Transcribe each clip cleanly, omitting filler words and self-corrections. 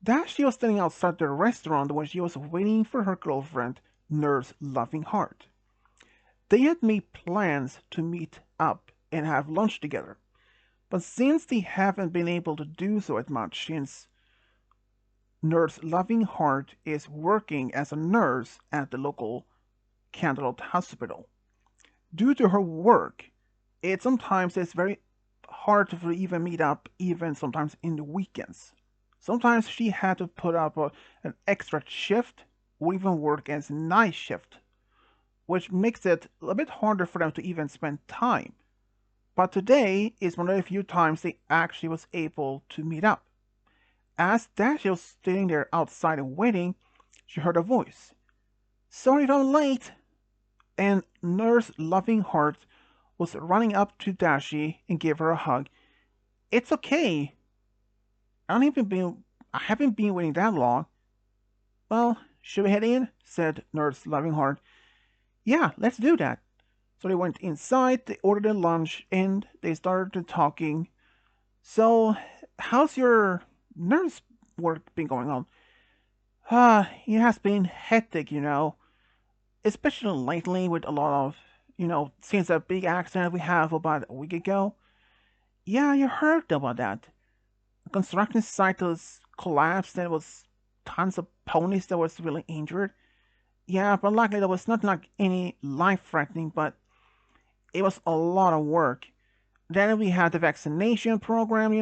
Dashie was standing outside the restaurant when she was waiting for her girlfriend, Nurse Lovingheart. They had made plans to meet up and have lunch together, but since they haven't been able to do so as much since Nurse Lovingheart is working as a nurse at the local Candlelight Hospital. Due to her work, it sometimes is very hard to even meet up, even sometimes in the weekends. Sometimes she had to put up an extra shift or even work as night shift, which makes it a bit harder for them to even spend time. But today is one of the few times they actually was able to meet up. As Dashie was sitting there outside and waiting, she heard a voice. Sorry if I'm late. And Nurse Lovingheart was running up to Dashie and gave her a hug. It's okay. I haven't been waiting that long. Well, should we head in? Said Nurse Lovingheart. Yeah, let's do that. So they went inside, they ordered their lunch, and they started talking. So, how's your nurse work been going on? It has been hectic, especially lately with a lot of, since that big accident we had about a week ago. Yeah, you heard about that. The construction site was collapsed. There was tons of ponies that was really injured. Yeah, but luckily there was not like any life-threatening, but it was a lot of work. Then we had the vaccination program,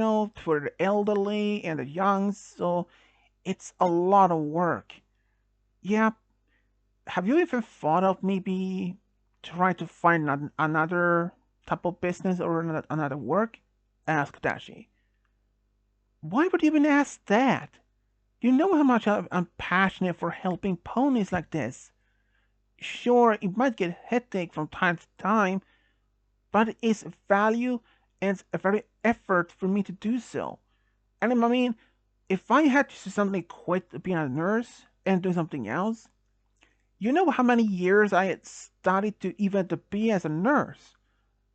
for the elderly and the young, so it's a lot of work. Yeah, have you ever thought of maybe try to find another type of business or another work? Asked Dashie. Why would you even ask that? You know how much I'm passionate for helping ponies like this. Sure, it might get hectic from time to time, but it's value and it's a very effort for me to do so. And I mean, if I had to suddenly quit being a nurse and do something else, you know how many years I had studied to even to be as a nurse,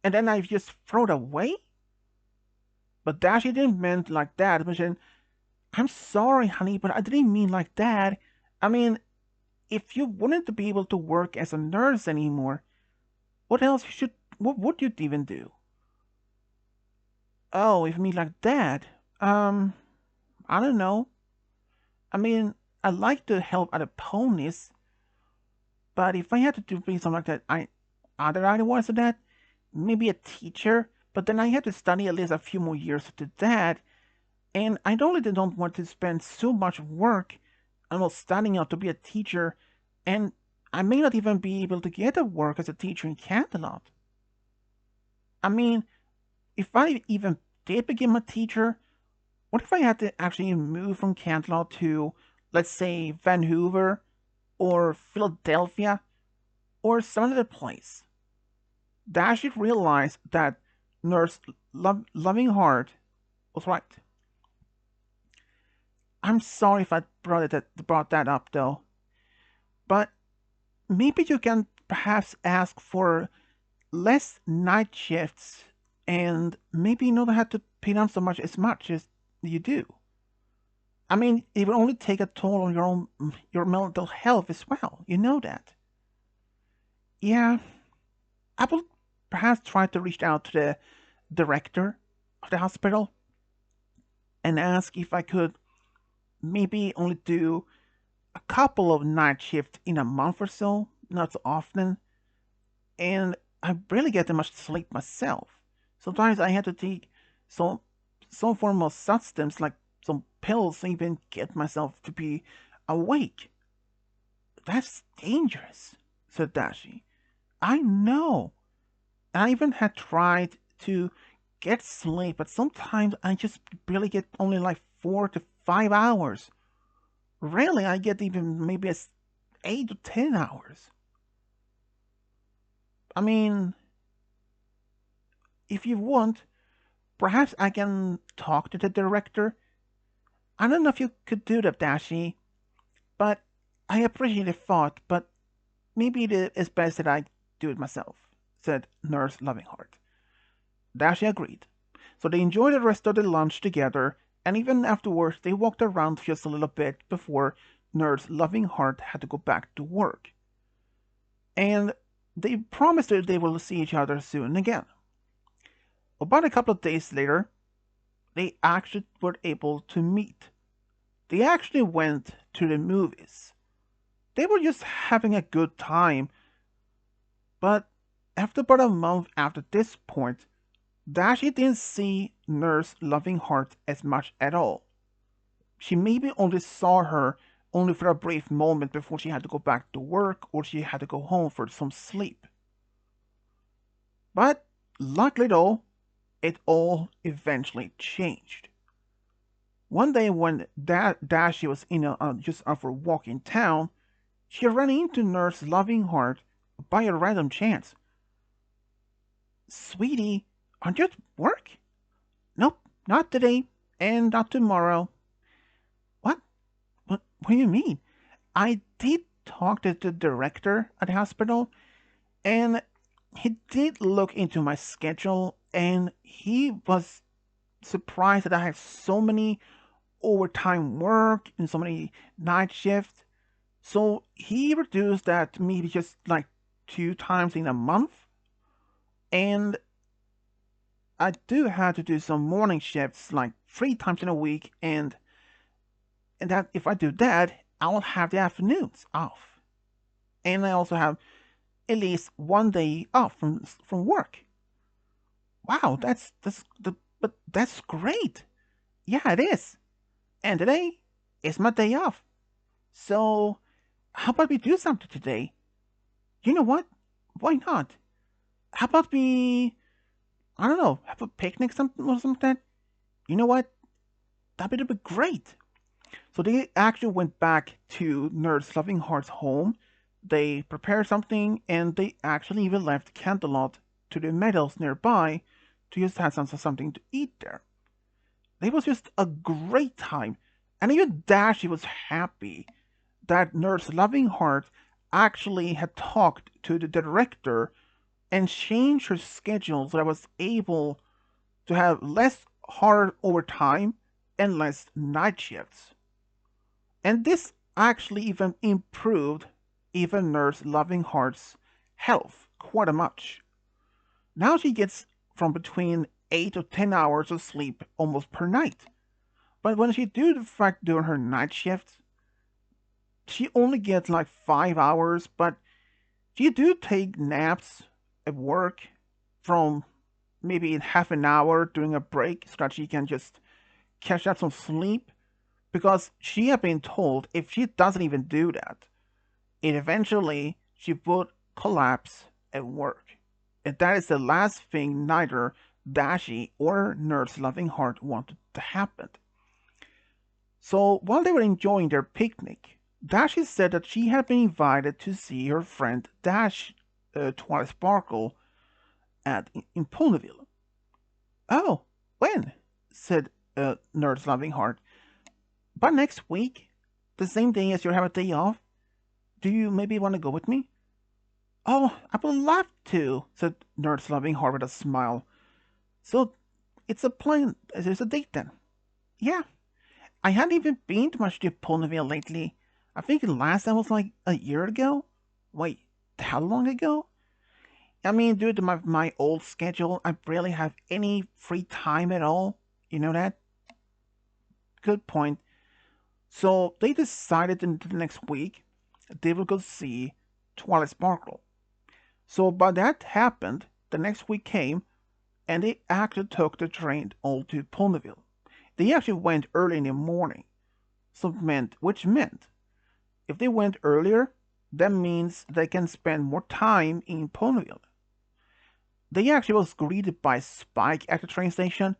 and then I've just thrown it away? But Dashie didn't mean like that. But then, I'm sorry, honey, but I didn't mean like that. I mean, if you wanted to be able to work as a nurse anymore, what would you even do? Oh, if you mean like that, um, I don't know. I mean, I like to help other ponies, but if I had to do something like that, other ideas of that, maybe a teacher. But then I had to study at least a few more years to do that, and I really don't want to spend so much work on studying out to be a teacher, and I may not even be able to get a work as a teacher in Canterlot. I mean, if I even did become a teacher, what if I had to actually move from Canterlot to, let's say, Vancouver or Philadelphia or some other place? Dashie realized that Nurse Lovingheart was right. I'm sorry if I brought that up, though. But maybe you can perhaps ask for less night shifts and maybe you don't have to pay them much as you do. I mean, it will only take a toll on your mental health as well. You know that. Yeah, I will perhaps try to reach out to the director of the hospital and ask if I could maybe only do a couple of night shifts in a month or so, not so often, and I barely get that much sleep myself. Sometimes I have to take some some form of substance like some pills to even get myself to be awake. That's dangerous, said Dashie. I know. I even had tried to get sleep, but sometimes I just barely get only like 4 to 5 hours. Rarely I get even maybe 8 to 10 hours. I mean, if you want, perhaps I can talk to the director. I don't know if you could do that, Dashie, but I appreciate the thought, but maybe it is best that I do it myself, said Nurse Lovingheart. Dashie agreed. So they enjoyed the rest of the lunch together, and even afterwards they walked around just a little bit before Nurse Lovingheart had to go back to work. And they promised that they will see each other soon again. About a couple of days later, they actually were able to meet. They actually went to the movies. They were just having a good time, but after about a month after this point, Dashie didn't see Nurse Lovingheart as much at all. She maybe only saw her only for a brief moment before she had to go back to work or she had to go home for some sleep. But luckily though, it all eventually changed. One day when Dashie was just out for a walk in town, she ran into Nurse Lovingheart by a random chance. "Sweetie, aren't you at work?" "Nope, not today, and not tomorrow." "What? What do you mean?" "I did talk to the director at the hospital, and he did look into my schedule, and he was surprised that I have so many overtime work and so many night shifts. So he reduced that to maybe just like 2 times in a month. And I do have to do some morning shifts like 3 times in a week, and that if I do that, I'll have the afternoons off. And I also have at least one day off from work." "Wow, but that's great." "Yeah, it is. And today is my day off. So how about we do something today?" "You know what? Why not? How about we, I don't know, have a picnic something or something?" "You know what? That'd be great." So they actually went back to Nurse Lovingheart's home. They prepared something, and they actually even left Canterlot to the meadows nearby to just have something to eat there. It was just a great time, and even Dashie was happy that Nurse Lovingheart actually had talked to the director and changed her schedule so I was able to have less hard overtime and less night shifts. And this actually even improved even Nurse Lovingheart's health quite a much. Now she gets from between 8 to 10 hours of sleep almost per night. But when she do the fact during her night shifts, she only gets like 5 hours, but she do take naps at work from maybe in half an hour during a break so that she can just catch up some sleep, because she had been told if she doesn't even do that, it eventually she would collapse at work. And that is the last thing neither Dashie or Nurse Lovingheart wanted to happen. So while they were enjoying their picnic, Dashie said that she had been invited to see her friend Twilight Sparkle in Ponyville. "Oh, when?" said Nurse Lovingheart. "But next week, the same day as you have a day off. Do you maybe want to go with me?" "Oh, I would love to," said Nurse Lovingheart with a smile. "So it's a plan. There's a date then." "Yeah. I hadn't even been to much to Ponyville lately. I think the last time was like a year ago. Wait, how long ago? I mean, due to my old schedule, I barely have any free time at all. You know that?" "Good point." So they decided in the next week they would go see Twilight Sparkle. So by that happened, the next week came, and they actually took the train all to Ponyville. They actually went early in the morning, which meant if they went earlier, that means they can spend more time in Ponyville. They actually was greeted by Spike at the train station.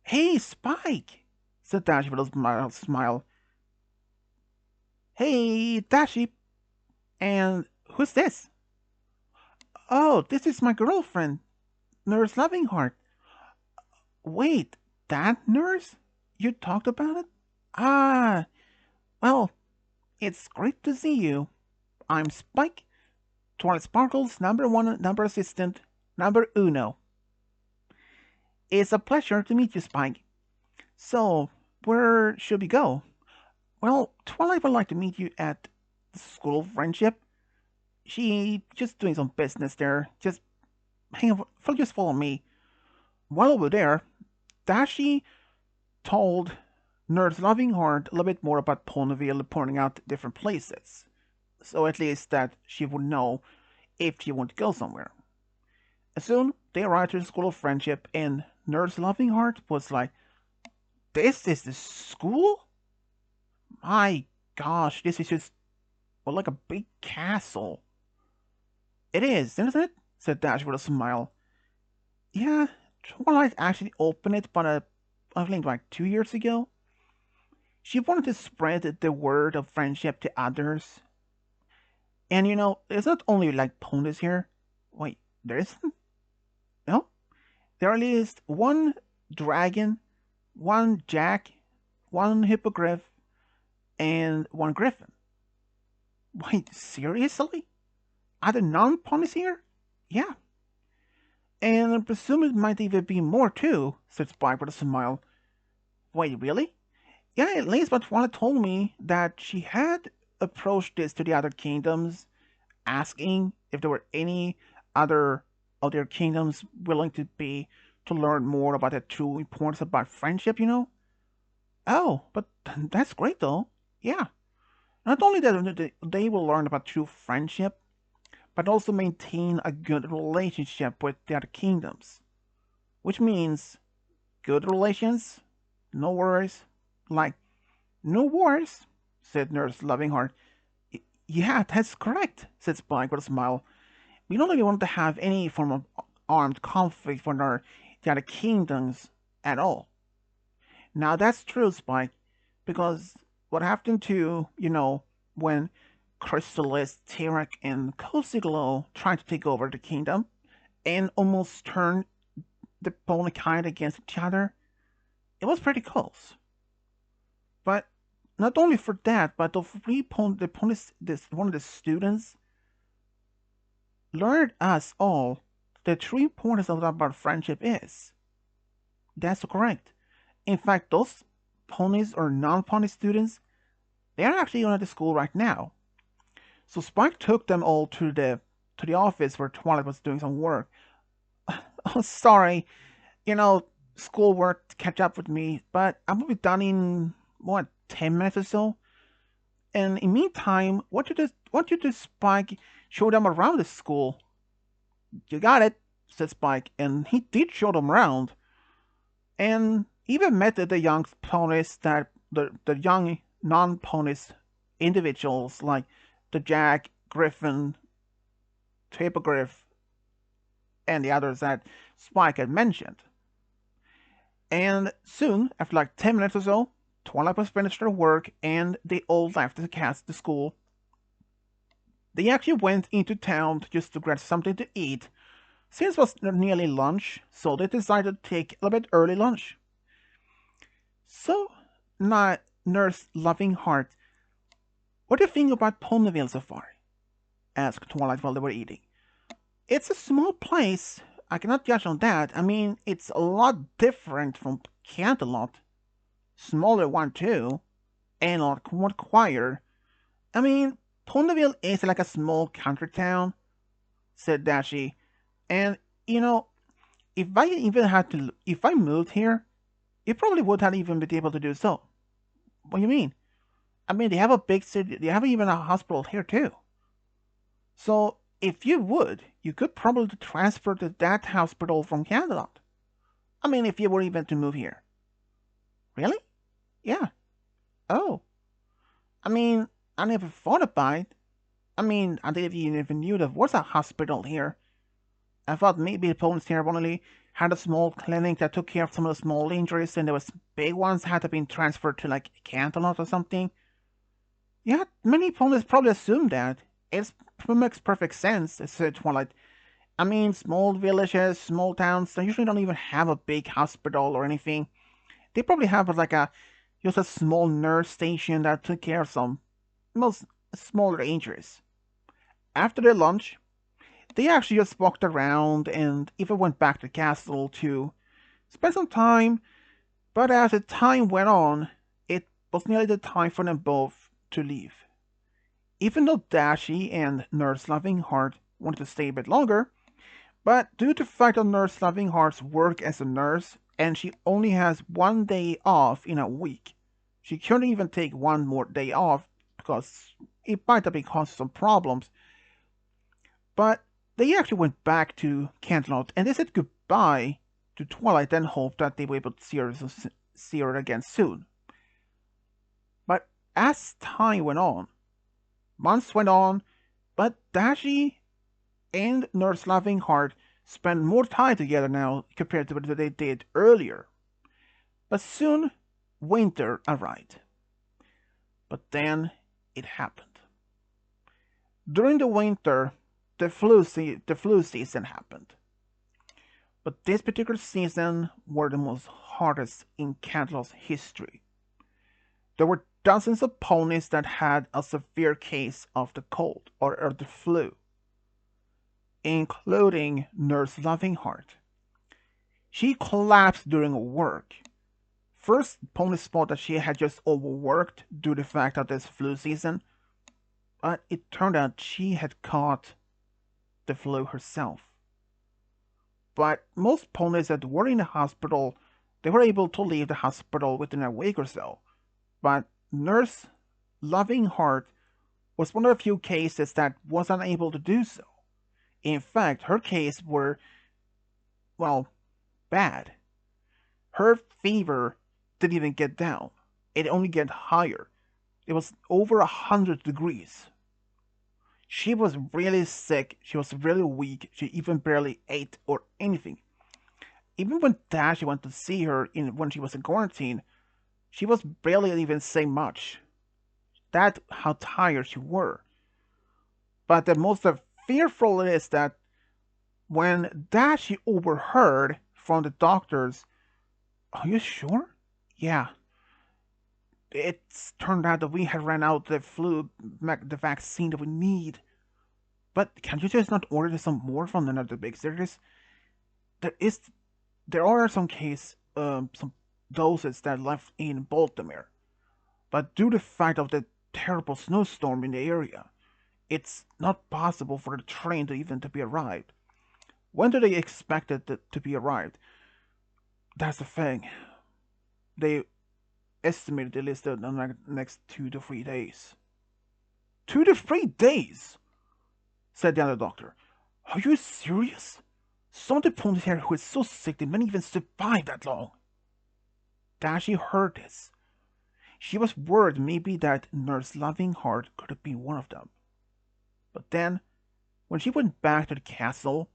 "Hey, Spike," said Dashie with a smile. "Hey, Dashie, and who's this?" "Oh, this is my girlfriend, Nurse Lovingheart." "Wait, that nurse? You talked about it? Ah, well, it's great to see you. I'm Spike, Twilight Sparkle's #1 number assistant, number uno." "It's a pleasure to meet you, Spike." So, where should we go? Well, Twilight would like to meet you at the School of Friendship. She just doing some business there. Just hang on, just follow me. While over there, Dashie told Nurse Lovingheart a little bit more about Ponyville, pointing out different places. So at least that she would know if she wanted to go somewhere. Soon, they arrived to the School of Friendship, and Nurse Lovingheart was like, "This is the school? My gosh, this is just well, like a big castle." "It is, isn't it?" said Dash with a smile. "Yeah, Twilight actually opened it, but I think like 2 years ago. She wanted to spread the word of friendship to others. And it's not only like ponies here. Wait, there isn't? No? There are at least one dragon, one jack, one hippogriff, and one griffin." "Wait, seriously? Are there non-ponies here?" "Yeah. And I presume it might even be more too," said Spike with a smile. "Wait, really?" "Yeah, at least what Twilight told me that she had approached this to the other kingdoms, asking if there were any other of their kingdoms willing to learn more about the true importance about friendship. "Oh, but that's great though. Yeah. Not only that they will learn about true friendship, but also maintain a good relationship with the other kingdoms. Which means good relations, no worries. Like, no wars," said Nurse Lovingheart. "Yeah, that's correct," said Spike with a smile. "We don't really want to have any form of armed conflict with the other kingdoms at all." "Now that's true, Spike, because what happened to, when Chrysalis, Tirak, and Cozy Glow tried to take over the kingdom and almost turned the pony kind against each other? It was pretty close. But not only for that, but the ponies, one of the students learned us all the true importance of about friendship is." "That's correct. In fact, those ponies or non-pony students, they are actually on at the school right now. So Spike took them all to the office where Twilight was doing some work. "Oh, sorry, you know, schoolwork to catch up with me, but I will be done in what 10 minutes or so. And in the meantime, what you do, Spike, show them around the school." "You got it," said Spike, and he did show them around, and even met the young ponies that the young non-ponies individuals like the Jack, Griffin, Hippogriff, and the others that Spike had mentioned. And soon, after like 10 minutes or so, Twilight was finished their work and they all left the school. They actually went into town just to grab something to eat, since it was nearly lunch, so they decided to take a little bit early lunch. "So, now, Nurse Lovingheart, what do you think about Ponyville so far?" asked Twilight while they were eating. "It's a small place. I cannot judge on that. I mean, it's a lot different from Canterlot. Smaller one too, and a lot more quieter. I mean, Ponyville is like a small country town," said Dashie. "And, you know, if I moved here, you probably would not even be able to do so." "What do you mean?" "I mean, they have a big city. They have even a hospital here too. So if you would, you could probably transfer to that hospital from Canada. I mean, if you were even to move here." "Really?" "Yeah." "Oh. I mean, I never thought about it. I mean, I didn't even knew there was a hospital here. I thought maybe the Poland here only had a small clinic that took care of some of the small injuries, and there was big ones that had to be transferred to like Canterlot or something." "Yeah, many Polanders probably assume that. It makes perfect sense," said Twilight. "I mean, small villages, small towns, they usually don't even have a big hospital or anything. They probably have just a small nurse station that took care of some most smaller injuries." After their lunch, they actually just walked around and even went back to the castle to spend some time But as the time went on, it was nearly the time for them both to leave. Even though Dashie and Nurse Lovingheart wanted to stay a bit longer, but due to the fact that Nurse Lovingheart's work as a nurse and she only has 1 day off in a week, she couldn't even take one more day off because it might have been causing some problems. But they actually went back to Canterlot and they said goodbye to Twilight and hoped that they were able to see her again soon. But as time went on, months went on, but Dashie and Nurse Lovingheart spend more time together now compared to what they did earlier. But soon, winter arrived. But then it happened. During the winter, the flu season happened. But this particular season were the most hardest in Canterlot's history. There were dozens of ponies that had a severe case of the cold or the flu, including Nurse Lovingheart. She collapsed during work. First, ponies thought that she had just overworked due to the fact of this flu season, but it turned out she had caught the flu herself. But most ponies that were in the hospital, they were able to leave the hospital within a week or so. But Nurse Lovingheart was one of the few cases that was unable to do so. In fact, her case were, well, bad. Her fever didn't even get down. It only get higher. It was over 100 degrees. She was really sick. She was really weak. She even barely ate or anything. Even when Dashie went to see her when she was in quarantine, she was barely even saying much. That's how tired she were. But the most fearful is that when Dashie overheard from the doctors, "Are you sure?" "Yeah. It's turned out that we had ran out the the vaccine that we need. But can you just not order some more from another big cities? There are some some doses that left in Baltimore. But due to the fact of the terrible snowstorm in the area, it's not possible for the train to be arrived. When do they expect it to be arrived?" "That's the thing. They estimated they listed in the next 2 to 3 days." 2 to 3 days? Said the other doctor. "Are you serious? Some of the ponies here who is so sick they may even survive that long." Dashie heard this. She was worried maybe that Nurse Lovingheart could have been one of them. But then, when she went back to the castle,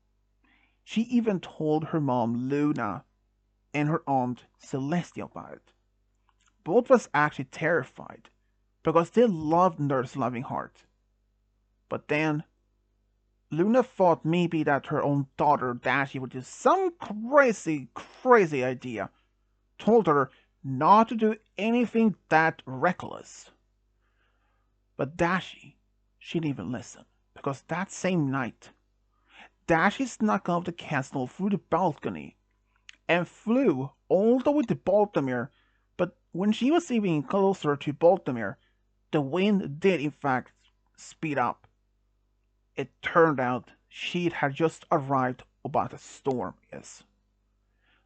she even told her mom Luna and her aunt Celestia about it. Both was actually terrified because they loved Nurse Lovingheart. But then Luna thought maybe that her own daughter Dashie would do some crazy idea. Told her not to do anything that reckless. But Dashie, she didn't even listen, because that same night, Dashie snuck out of the castle through the balcony and flew all the way to Baltimore. But when she was even closer to Baltimore, the wind did in fact speed up. It turned out she had just arrived about a storm is.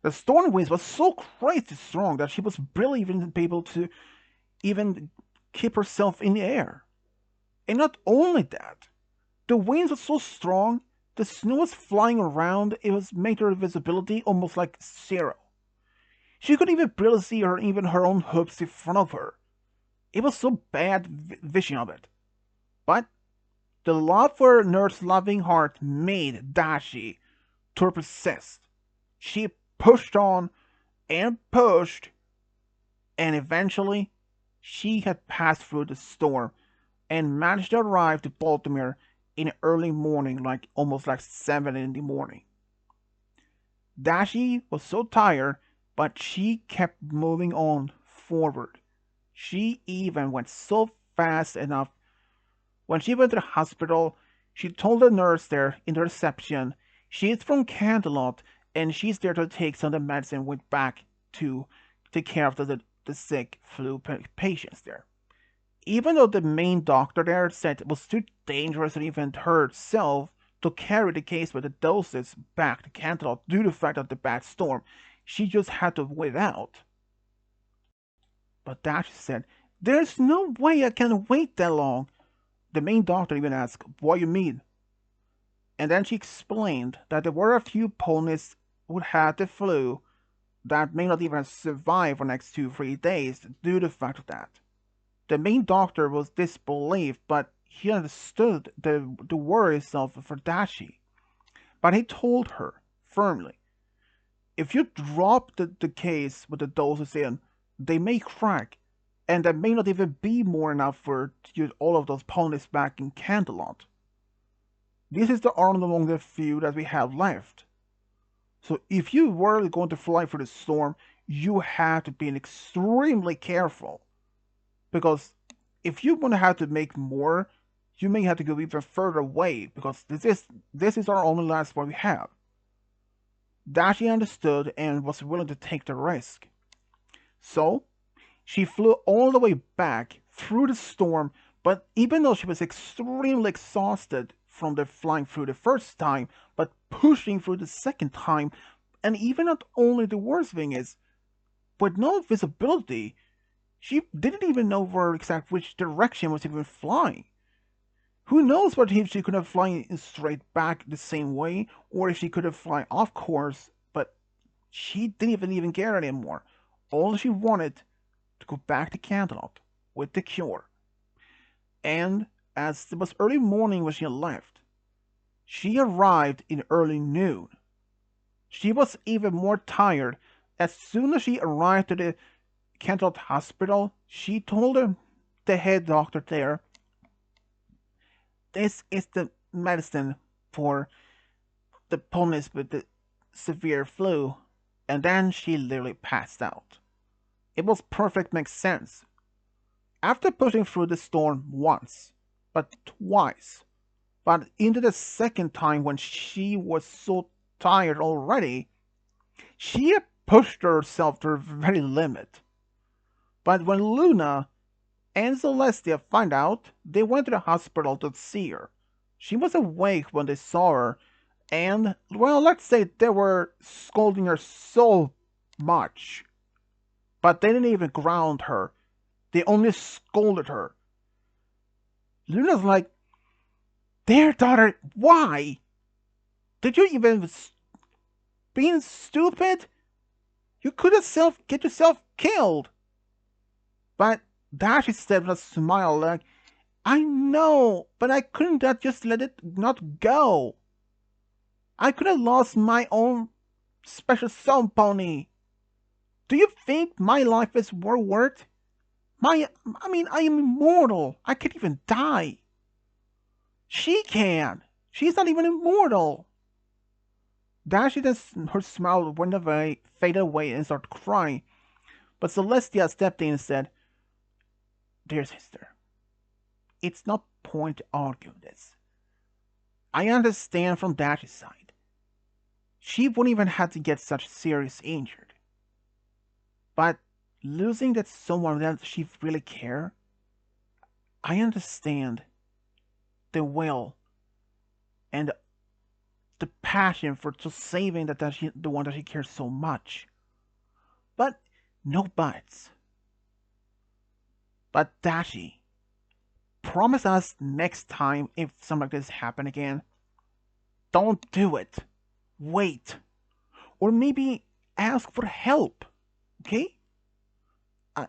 The storm winds was so crazy strong that she was barely even able to even keep herself in the air. And not only that, the winds were so strong, the snow was flying around, it was made her visibility almost like zero. She could even barely see even her own hooves in front of her. It was so bad vision of it. But the love for Nurse Lovingheart made Dashie to persist. She pushed on and pushed, and eventually she had passed through the storm and managed to arrive to Baltimore in the early morning, like almost like 7 in the morning. Dashie was so tired, but she kept moving on forward. She even went so fast enough. When she went to the hospital, she told the nurse there in the reception she's from Canterlot and she's there to take some of the medicine went back to take care of the sick flu patients there. Even though the main doctor there said it was too dangerous and even herself to carry the case with the doses back to Canterlot due to the fact of the bad storm, she just had to wait out. But Dashie said, "There's no way I can wait that long." The main doctor even asked, "What you mean?" And then she explained that there were a few ponies who had the flu that may not even survive for the next 2 or 3 days due to the fact of that. The main doctor was disbelieved, but he understood the worries for Dashie. But he told her firmly, if you drop the case with the doses in, they may crack, and there may not even be more enough for to use all of those ponies back in Canterlot. This is the only among the few that we have left. So if you were going to fly through the storm, you have to be extremely careful. Because if you want to have to make more, you may have to go even further away, because this is our only last one we have. Dashie understood and was willing to take the risk. So she flew all the way back through the storm, but even though she was extremely exhausted from the flying through the first time, but pushing through the second time, and even not only the worst thing is, with no visibility, she didn't even know where exact which direction was even flying. Who knows what if she could have flown straight back the same way, or if she could have flown off course, but she didn't even care anymore. All she wanted to go back to Canterlot with the cure. And as it was early morning when she left, she arrived in early noon. She was even more tired. As soon as she arrived to the Canterlot hospital, she told the head doctor there, "This is the medicine for the ponies with the severe flu." And then she literally passed out. It was perfect, makes sense. After pushing through the storm once, but twice, but into the second time when she was so tired already, she had pushed herself to her very limit. But when Luna and Celestia find out, they went to the hospital to see her. She was awake when they saw her, and, well, let's say they were scolding her so much. But they didn't even ground her. They only scolded her. Luna's like, "Dear daughter, why? Did you even being stupid? You could have get yourself killed." But Dashie said with a smile like, "I know, but I couldn't just let it not go. I could have lost my own special soul pony. Do you think my life is worth? I am immortal. I can't even die. She can. She's not even immortal." Dashie then her smile went away, faded away, and started crying. But Celestia stepped in and said, "Dear sister, it's not point to argue this. I understand from Dashie's side. She wouldn't even have to get such serious injured. But losing that someone that she really care, I understand the will and the passion for just saving the one that she cares so much. But no buts. But Dashie, promise us next time if something like this happen again, don't do it. Wait. Or maybe ask for help. Okay? I,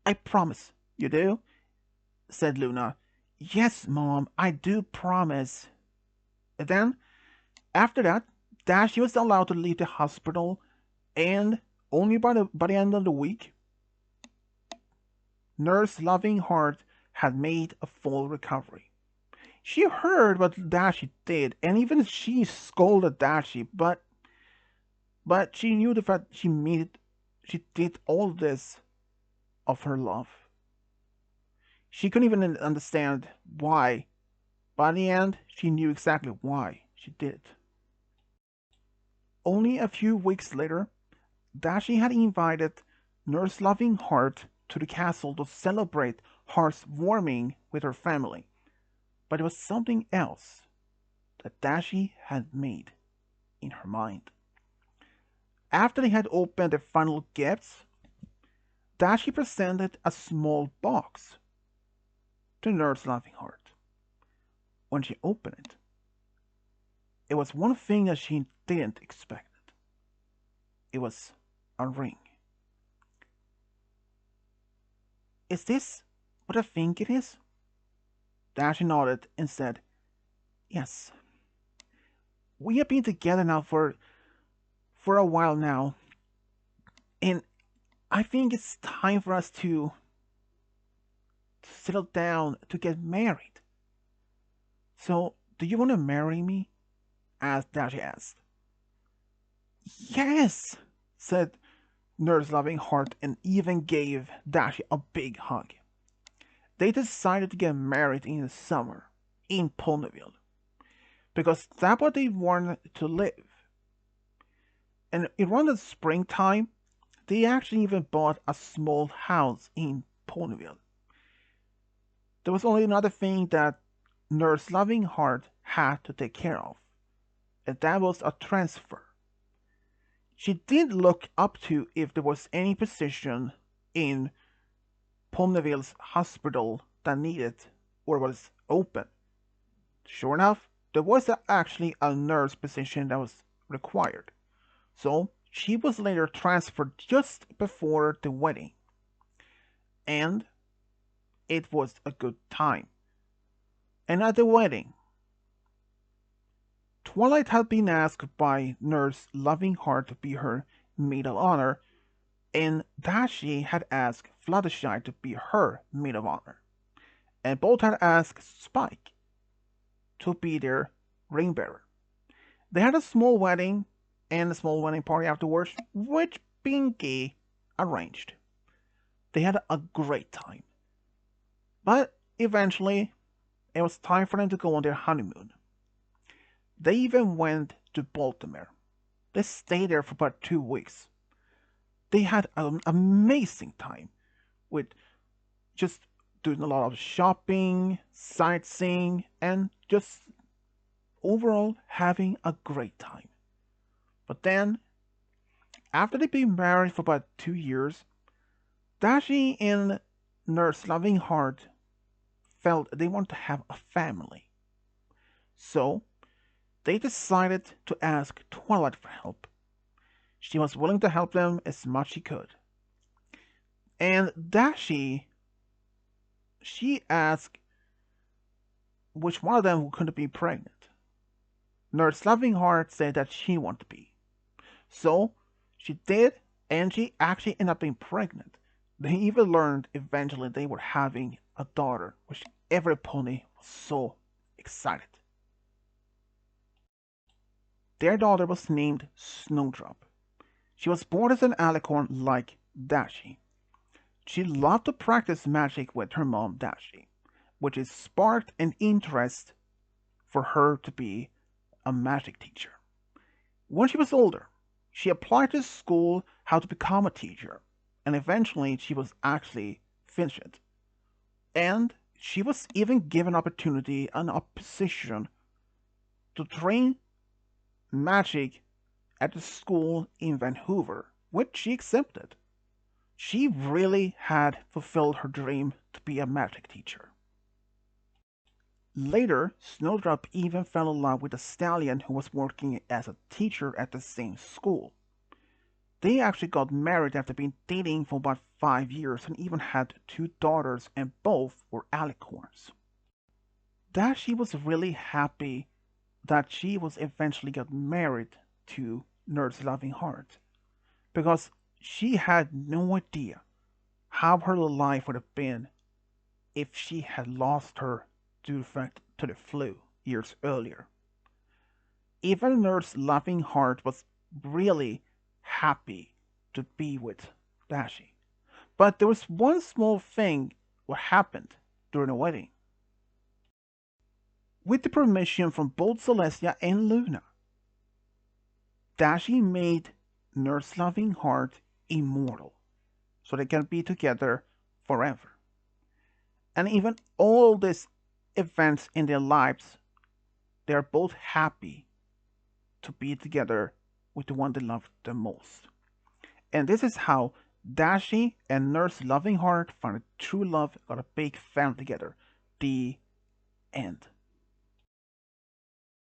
I promise. You do?" said Luna. "Yes, Mom, I do promise." And then, after that, Dashie was allowed to leave the hospital, and only by the end of the week, Nurse Loving Heart had made a full recovery. She heard what Dashie did, and even she scolded Dashie, but she knew the fact she did all this of her love. She couldn't even understand why, but in the end, she knew exactly why she did it. Only a few weeks later, Dashie had invited Nurse Loving Heart to the castle to celebrate Heart's warming with her family. But it was something else that Dashie had made in her mind. After they had opened the final gifts, Dashie presented a small box to Nurse Loving Heart. When she opened it, it was one thing that she didn't expect. It was a ring. Is this what I think it is? Dashie nodded and said, Yes. We have been together now for a while now, and I think it's time for us to settle down to get married. So, do you want to marry me? Dashie asked. Yes, said Nurse Loving Heart and even gave Dashie a big hug. They decided to get married in the summer in Ponyville because that's what they wanted to live. And around the springtime, they actually even bought a small house in Ponyville. There was only another thing that Nurse Loving Heart had to take care of, and that was a transfer. She did look up to if there was any position in Ponyville's hospital that needed or was open. Sure enough, there was actually a nurse position that was required. So she was later transferred just before the wedding. And it was a good time. And at the wedding, Twilight had been asked by Nurse Loving Heart to be her maid of honor, and Dashie had asked Fluttershy to be her maid of honor. And both had asked Spike to be their ring bearer. They had a small wedding and a small wedding party afterwards, which Pinky arranged. They had a great time. But eventually, it was time for them to go on their honeymoon. They even went to Baltimore. They stayed there for about 2 weeks. They had an amazing time with just doing a lot of shopping, sightseeing, and just overall having a great time. But then, after they'd been married for about 2 years, Dashie and Nurse Loving Heart felt they wanted to have a family. So, they decided to ask Twilight for help. She was willing to help them as much as she could. And Dashie, she asked which one of them couldn't be pregnant. Nurse Loving Heart said that she wanted to be. So she did, and she actually ended up being pregnant. They even learned eventually they were having a daughter, which every pony was so excited. Their daughter was named Snowdrop. She was born as an alicorn like Dashie. She loved to practice magic with her mom Dashie, which is sparked an interest for her to be a magic teacher. When she was older, she applied to school how to become a teacher, and eventually she was actually finished. And she was even given opportunity and a position to train magic at the school in Vancouver, which she accepted. She really had fulfilled her dream to be a magic teacher. Later, Snowdrop even fell in love with a stallion who was working as a teacher at the same school. They actually got married after being dating for about 5 years and even had 2 daughters, and both were alicorns. Dashie was really happy that she was eventually got married to Nurse Loving Heart, because she had no idea how her life would have been if she had lost her due to the flu years earlier. Even Nurse Loving Heart was really happy to be with Dashie. But there was one small thing what happened during the wedding. With the permission from both Celestia and Luna, Dashie made Nurse Loving Heart immortal. so they can be together forever. And even all these events in their lives, they are both happy to be together with the one they love the most. And this is how Dashie and Nurse Loving Heart found true love, got a big family together. The end.